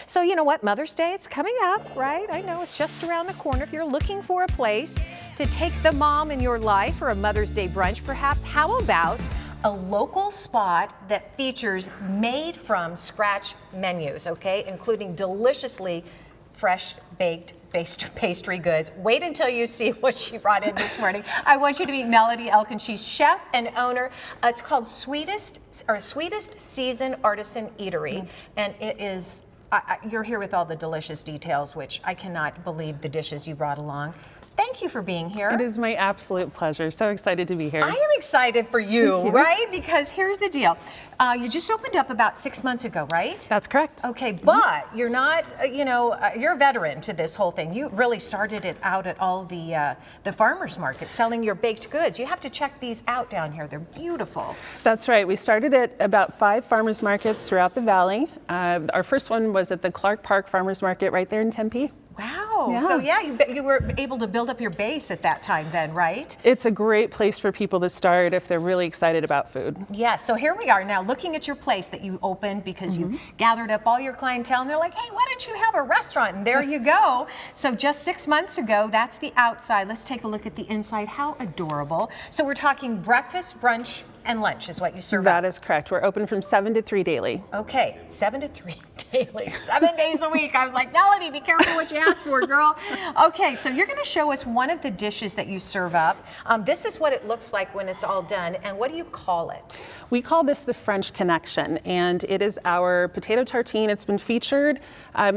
So you know what, Mother's Day, it's coming up, right? I know it's just around the corner. If you're looking for a place to take the mom in your life for a Mother's Day brunch, perhaps, how about a local spot that features made from scratch menus, okay, including deliciously fresh baked pastry goods. Wait until you see what she brought in this morning. I want you to meet Melody Elkin. She's chef and owner. It's called Sweetest Season Artisan Eatery, and it is. You're here with all the delicious details, which I cannot believe the dishes you brought along. Thank you for being here. It is my absolute pleasure. So excited to be here. I am excited for you, right? Because here's the deal. You just opened up about 6 months ago, right? That's correct. Okay, but you're not, you're a veteran to this whole thing. You really started it out at all the farmers markets, selling your baked goods. You have to check these out down here. They're beautiful. That's right. We started at about 5 farmers markets throughout the valley. Our first one was at the Clark Park Farmers Market right there in Tempe. Wow. Yeah. So yeah, you were able to build up your base at that time then, right? It's a great place for people to start if they're really excited about food. Yes. So here we are now looking at your place that you opened because you gathered up all your clientele and they're like, hey, why don't you have a restaurant? And there you go. So just 6 months ago, that's the outside. Let's take a look at the inside. How adorable. So we're talking breakfast, brunch, and lunch is what you serve. That is correct. We're open from 7 to 3 daily. Okay, 7 to 3 daily, 7 days a week. I was like, Melody, be careful what you ask for, girl. Okay, so you're going to show us one of the dishes that you serve up. This is what it looks like when it's all done. And what do you call it? We call this the French Connection, and it is our potato tartine. It's been featured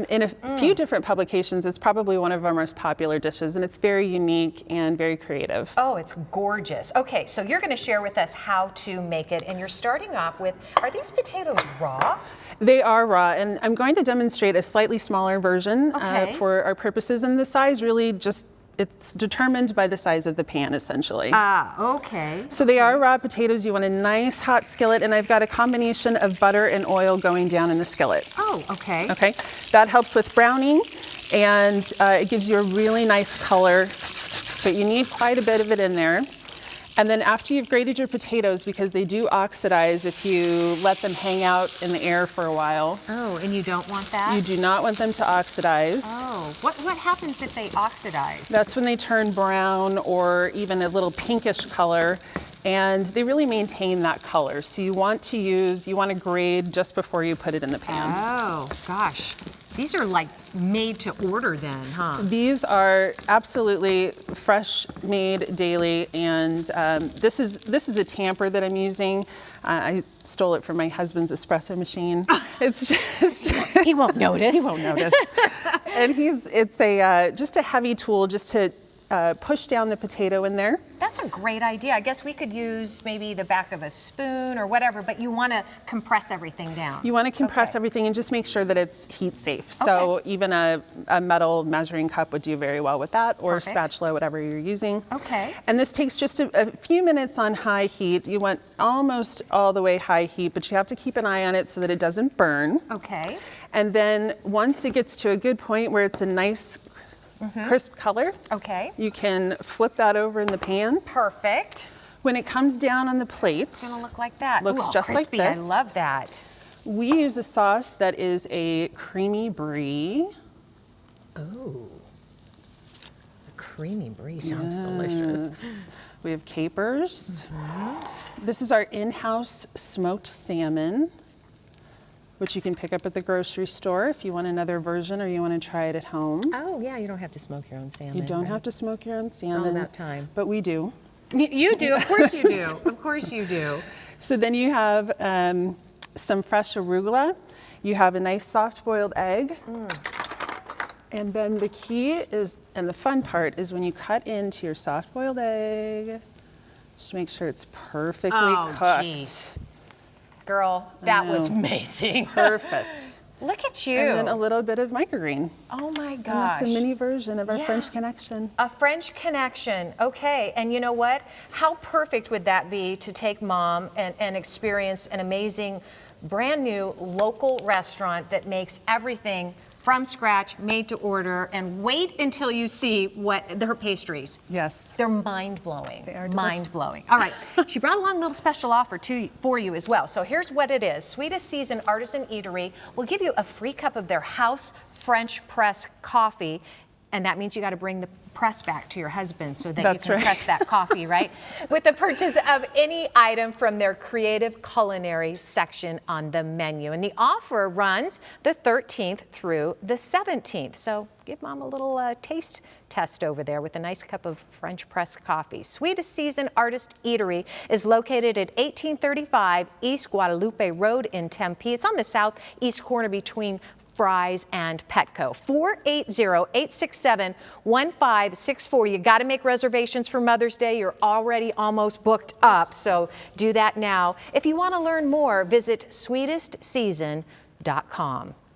in a few different publications. It's probably one of our most popular dishes, and it's very unique and very creative. Oh, it's gorgeous. Okay, so you're going to share with us how to make it, and you're starting off with, are these potatoes raw? They are raw, and I'm going to demonstrate a slightly smaller version for our purposes, and the size really just, it's determined by the size of the pan, essentially. Ah, okay. So they are raw potatoes. You want a nice hot skillet, and I've got a combination of butter and oil going down in the skillet. Oh, okay. Okay, that helps with browning, and it gives you a really nice color, but you need quite a bit of it in there. And then after you've grated your potatoes, because they do oxidize if you let them hang out in the air for a while. Oh, and you don't want that? You do not want them to oxidize. Oh, what happens if they oxidize? That's when they turn brown or even a little pinkish color, and they really maintain that color. So you want to grate just before you put it in the pan. Oh, gosh. These are like made to order then, huh? These are absolutely fresh made daily, and this is a tamper that I'm using. I stole it from my husband's espresso machine. It's just he won't notice. He won't notice. And it's just a heavy tool just to push down the potato in there. That's a great idea. I guess we could use maybe the back of a spoon or whatever, but you want to compress everything down. You want to compress everything and just make sure that it's heat safe. So even a metal measuring cup would do very well with that, or spatula, whatever you're using. Okay. And this takes just a few minutes on high heat. You want almost all the way high heat, but you have to keep an eye on it so that it doesn't burn. Okay. And then once it gets to a good point where it's a nice crisp color, you can flip that over in the pan. Perfect. When it comes down on the plate, it's gonna look like that. Looks just crispy. like this. I love that. We use a sauce that is a creamy brie. Oh, the creamy brie sounds delicious. We have capers. This is our in-house smoked salmon, which you can pick up at the grocery store if you want another version or you want to try it at home. Oh yeah, you don't have to smoke your own salmon. You don't have to smoke your own salmon. All about time. But we do. You do, of course you do. Of course you do. So then you have some fresh arugula. You have a nice soft boiled egg. And then the key is, and the fun part is when you cut into your soft boiled egg, just make sure it's perfectly cooked. Geez. Girl, that was amazing. Perfect. Look at you. And then a little bit of microgreen. Oh my gosh. And that's a mini version of our French Connection. A French Connection, okay. And you know what? How perfect would that be to take mom and experience an amazing, brand new local restaurant that makes everything from scratch, made to order, and wait until you see what her pastries. Yes. They're mind-blowing. They are delicious. Mind-blowing. All right, she brought along a little special offer for you as well. So here's what it is. Sweetest Season Artisan Eatery will give you a free cup of their house French press coffee, and that means you got to bring the press back to your husband so that That's you can right. press that coffee, right? With the purchase of any item from their creative culinary section on the menu. And the offer runs the 13th through the 17th. So give Mom a little taste test over there with a nice cup of French press coffee. Sweetest Season Artist Eatery is located at 1835 East Guadalupe Road in Tempe. It's on the southeast corner between Fry's and Petco. 480-867-1564. You got to make reservations for Mother's Day. You're already almost booked up, so do that now. If you want to learn more, visit sweetestseason.com.